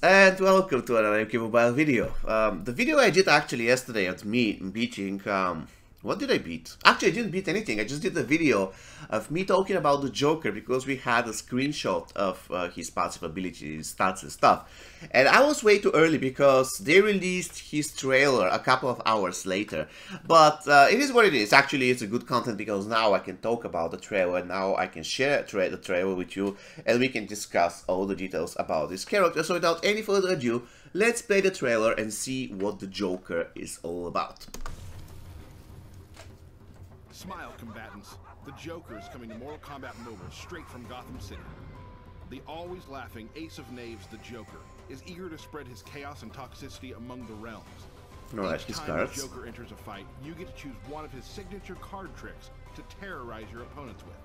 and welcome to another mkmobile video. The video I did actually yesterday at me beating, what did I beat? Actually, I didn't beat anything. I just did a video of me talking about the Joker because we had a screenshot of his passive abilities, stats and stuff. And I was way too early because they released his trailer a couple of hours later. But it is what it is. Actually, it's a good content because now I can talk about the trailer. Now I can share the trailer with you and we can discuss all the details about this character. So without any further ado, let's play the trailer and see what the Joker is all about. Smile, combatants. The Joker is coming to Mortal Kombat Mobile straight from Gotham City. The always laughing ace of knaves, the Joker, is eager to spread his chaos and toxicity among the realms. Alright, his cards. Each time the Joker enters a fight, you get to choose one of his signature card tricks to terrorize your opponents with.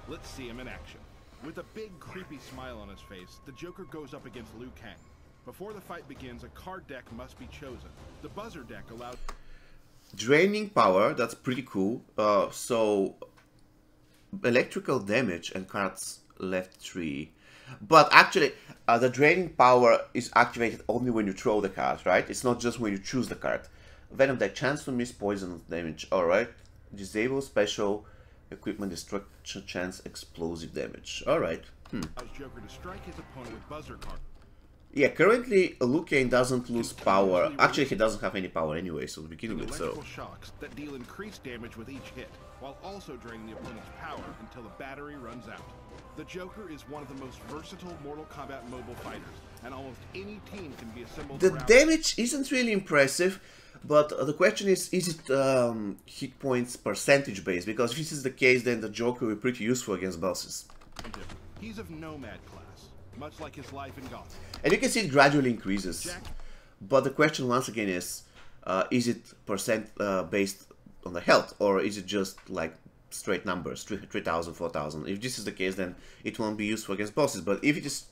Let's see him in action. With a big, creepy smile on his face, the Joker goes up against Liu Kang. Before the fight begins, a card deck must be chosen. The buzzer deck allows... Draining power, that's pretty cool. So electrical damage and cards left 3. But actually, the draining power is activated only when you throw the card, right? It's not just when you choose the card. Venom deck, chance to miss poison damage. Alright. Disable special equipment destruction chance explosive damage. Alright. Allows Joker to strike his opponent with buzzer card. Yeah, currently Liu Kang doesn't lose power. Actually, he doesn't have any power anyway, so to begin with, so... Electrical shocks that deal increased damage with each hit, while also draining the opponent's power until the battery runs out. The Joker is one of the most versatile Mortal Kombat mobile fighters, and almost any team can be assembled The around... damage isn't really impressive, but the question is it hit points percentage based? Because if this is the case, then the Joker will be pretty useful against bosses. He's of Nomad class, much like his life in Gotham. And you can see it gradually increases. But the question once again is it percent based on the health, or is it just like straight numbers, 3,000, 4,000? If this is the case, then it won't be useful against bosses. But if it is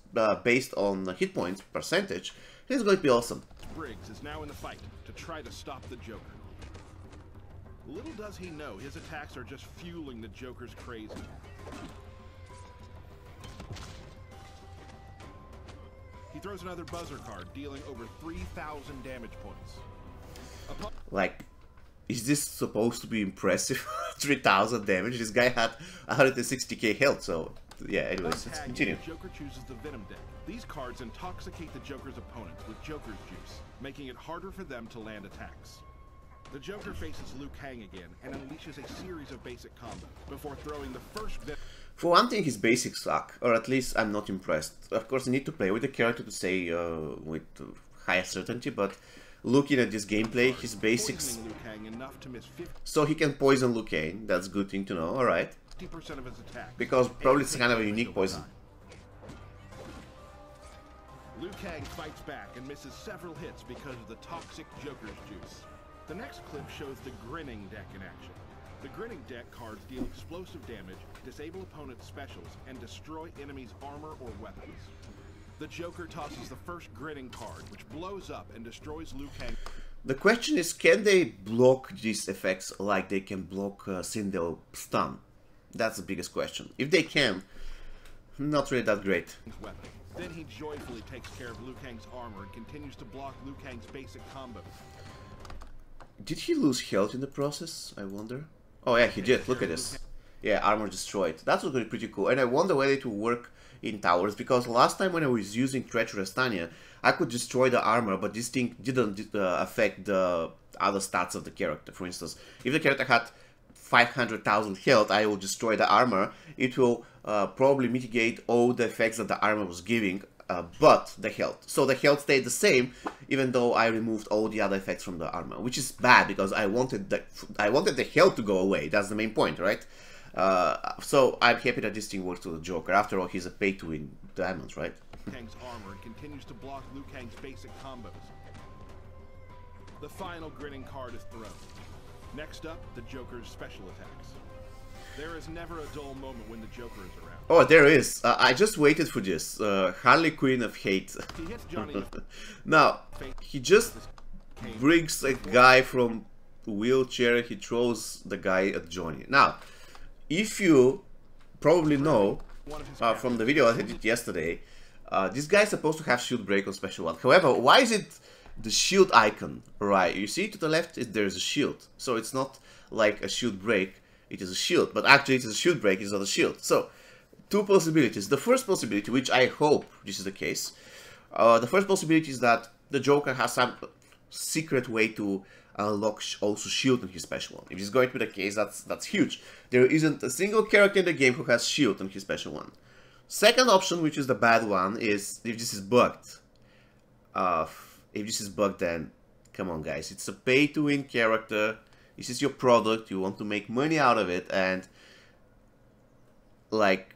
based on hit points percentage, it's going to be awesome. Briggs is now in the fight to try to stop the Joker. Little does he know, his attacks are just fueling the Joker's crazy. He throws another buzzer card, dealing over 3,000 damage points. Like, is this supposed to be impressive? 3,000 damage? This guy had 160k health, so yeah, anyways, let's continue. Joker chooses the Venom deck. These cards intoxicate the Joker's opponents with Joker's juice, making it harder for them to land attacks. The Joker faces Liu Kang again and unleashes a series of basic combos before throwing the first Venom. For one thing, his basics suck, or at least I'm not impressed. Of course, I need to play with the character to say with high certainty, but looking at this gameplay, his basics... So he can poison Liu Kang, that's a good thing to know, alright. Because probably it's kind of a unique poison. Liu Kang fights back and misses several hits because of the toxic Joker's juice. The next clip shows the Grinning deck in action. The Grinning deck cards deal explosive damage, disable opponent's specials, and destroy enemies' armor or weapons. The Joker tosses the first Grinning card, which blows up and destroys Liu Kang. The question is, can they block these effects like they can block Sindel stun? That's the biggest question. If they can, not really that great. Then he joyfully takes care of Liu Kang's armor and continues to block Liu Kang's basic combos. Did he lose health in the process, I wonder? Oh yeah, he did. Look at this. Yeah, armor destroyed. That's going to be pretty cool. And I wonder whether it will work in towers, because last time when I was using Treacherous Tanya, I could destroy the armor, but this thing didn't affect the other stats of the character. For instance, if the character had 500,000 health, I will destroy the armor. It will probably mitigate all the effects that the armor was giving, but the health. So the health stayed the same, even though I removed all the other effects from the armor, which is bad because I wanted the health to go away. That's the main point, right? So I'm happy that this thing works to the Joker. After all, he's a pay-to-win diamonds, right? Kang's armor continues to block Liu Kang's basic combos. The final Grinning card is thrown. Next up, the Joker's special attacks. There is never a dull moment when the Joker is around. Oh, there is. I just waited for this. Harley Quinn of hate. He hits Johnny. Now, he just brings a guy from a wheelchair. He throws the guy at Johnny. Now, if you probably know from the video I did yesterday, This guy is supposed to have shield break on special one. However, why is it the shield icon? Right, you see to the left there's a shield. So it's not like a shield break, it is a shield. But actually it is a shield break, it's not a shield. So, two possibilities. The first possibility, which I hope this is the case, the first possibility is that the Joker has some secret way to unlock also shield on his special one. If this is going to be the case, that's huge. There isn't a single character in the game who has shield on his special one. Second option, which is the bad one, is if this is bugged. If this is bugged, then come on guys, it's a pay-to-win character. This is your product, you want to make money out of it, and like,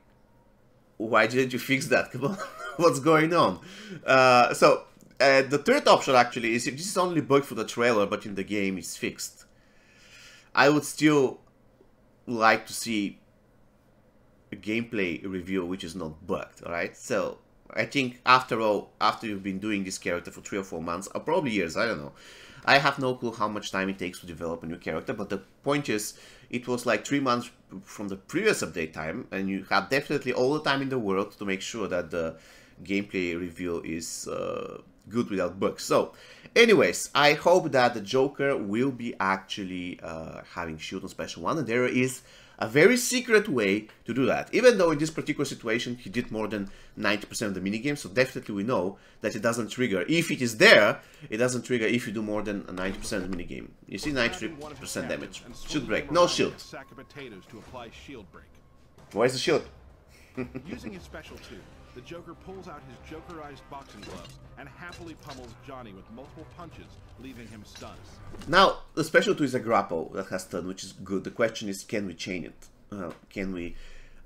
why didn't you fix that? Come on, what's going on? The third option actually is if this is only bugged for the trailer, but in the game it's fixed. I would still like to see a gameplay review which is not bugged, alright? So, I think after all, after you've been doing this character for 3 or 4 months, or probably years, I don't know. I have no clue how much time it takes to develop a new character, but the point is, it was like 3 months from the previous update time, and you have definitely all the time in the world to make sure that the gameplay review is good without bugs. So, anyways, I hope that the Joker will be actually having shield on special one, and there is a very secret way to do that. Even though in this particular situation he did more than 90% of the minigame, so definitely we know that it doesn't trigger. If it is there, it doesn't trigger if you do more than 90% of the minigame. You see 93% damage. Shield break. No shield. Where's the shield? Using his special 2, the Joker pulls out his Jokerized boxing gloves and happily pummels Johnny with multiple punches, leaving him stunned. Now, the special 2 is a grapple that has stun, which is good. The question is, can we chain it? Can we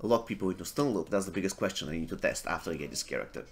lock people into stun loop? That's the biggest question I need to test after I get this character.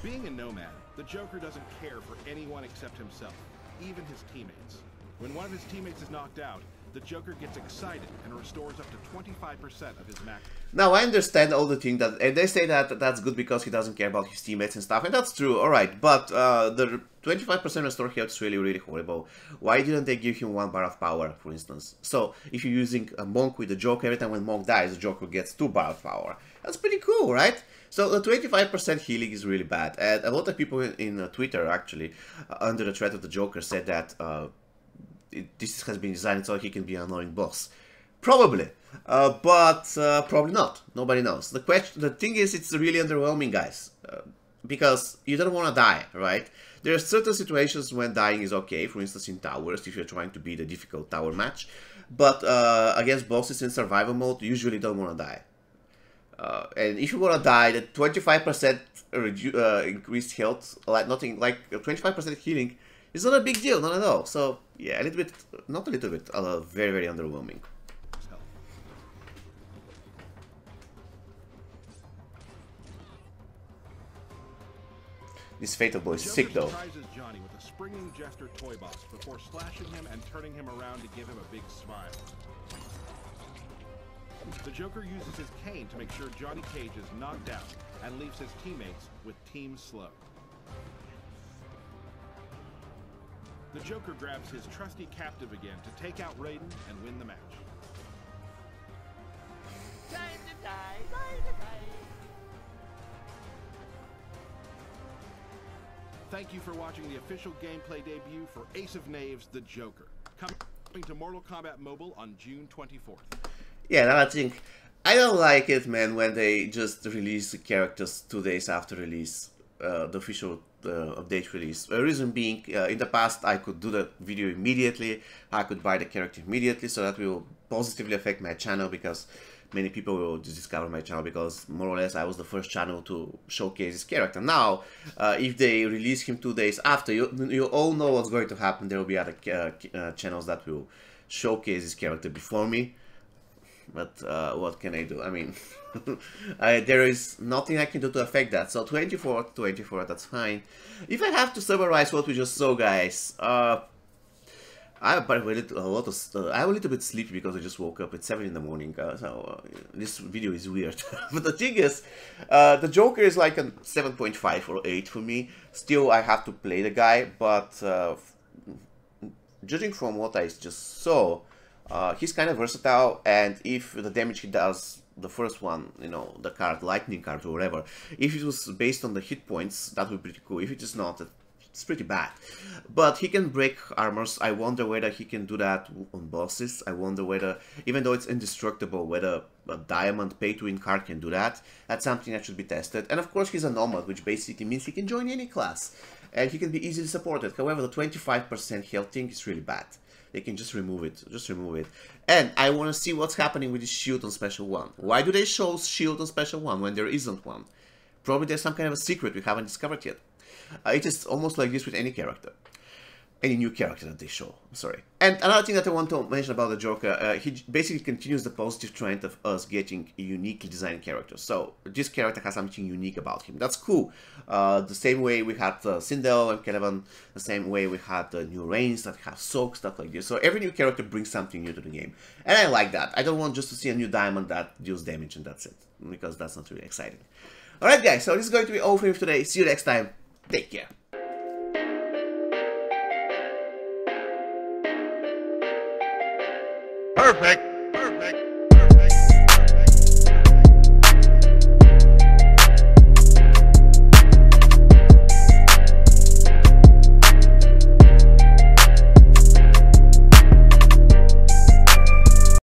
Being a nomad, the Joker doesn't care for anyone except himself, even his teammates. When one of his teammates is knocked out, the Joker gets excited and restores up to 25% of his max. Now, I understand all the thing that, and they say that that's good because he doesn't care about his teammates and stuff, and that's true, alright, but the 25% restore health is really, really horrible. Why didn't they give him 1 bar of power, for instance? So, if you're using a Monk with the Joker, every time when Monk dies, the Joker gets 2 bar of power. That's pretty cool, right? So, the 25% healing is really bad, and a lot of people in Twitter, actually, under the threat of the Joker, said that this has been designed so he can be an annoying boss. Probably, but probably not. Nobody knows. The thing is, it's really underwhelming, guys, because you don't want to die, right? There are certain situations when dying is okay. For instance, in towers, if you're trying to beat a difficult tower match, but against bosses in survival mode, you usually don't want to die. And if you want to die, the 25% increased health, like nothing, like 25% healing, is not a big deal, not at all. So yeah, a little bit, not a little bit, very, very underwhelming. This Fatal Boy is sick though. Surprises Johnny with a springing jester toy box before slashing him and turning him around to give him a big smile. The Joker uses his cane to make sure Johnny Cage is knocked out and leaves his teammates with Team Slow. The Joker grabs his trusty captive again to take out Raiden and win the match. Time to die, time to die. Thank you for watching the official gameplay debut for Ace of Knaves, the Joker. Coming to Mortal Kombat Mobile on June 24th. Yeah, now I think, I don't like it, man, when they just release the characters 2 days after release, the official update release. The reason being, in the past I could do the video immediately, I could buy the character immediately, so that will positively affect my channel, because many people will discover my channel, because more or less I was the first channel to showcase this character. Now, if they release him 2 days after, you all know what's going to happen. There will be other channels that will showcase this character before me. But what can I do? I mean, there is nothing I can do to affect that. So 24, that's fine. If I have to summarize what we just saw, guys, I'm a little bit sleepy because I just woke up at 7 in the morning. So this video is weird. But the thing is, the Joker is like a 7.5 or 8 for me. Still, I have to play the guy, but judging from what I just saw, He's kind of versatile, and if the damage he does, the first one, you know, the card, lightning card or whatever, if it was based on the hit points, that would be pretty cool. If it is not, it's pretty bad. But he can break armors. I wonder whether he can do that on bosses. I wonder whether, even though it's indestructible, whether a diamond pay-to-win card can do that. That's something that should be tested. And of course he's a nomad, which basically means he can join any class. And he can be easily supported. However, the 25% health thing is really bad. They can just remove it. Just remove it. And I want to see what's happening with his shield on Special 1. Why do they show shield on Special 1 when there isn't one? Probably there's some kind of a secret we haven't discovered yet. It is almost like this with any character. Any new character that they show. I'm sorry. And another thing that I want to mention about the Joker, he basically continues the positive trend of us getting uniquely designed characters. So this character has something unique about him. That's cool. The same way we had Sindel and Canavan, the same way we had the new Reigns that have Soak, stuff like this. So every new character brings something new to the game. And I like that. I don't want just to see a new diamond that deals damage and that's it. Because that's not really exciting. Alright guys, so this is going to be all for me for today. See you next time. Take care. Perfect.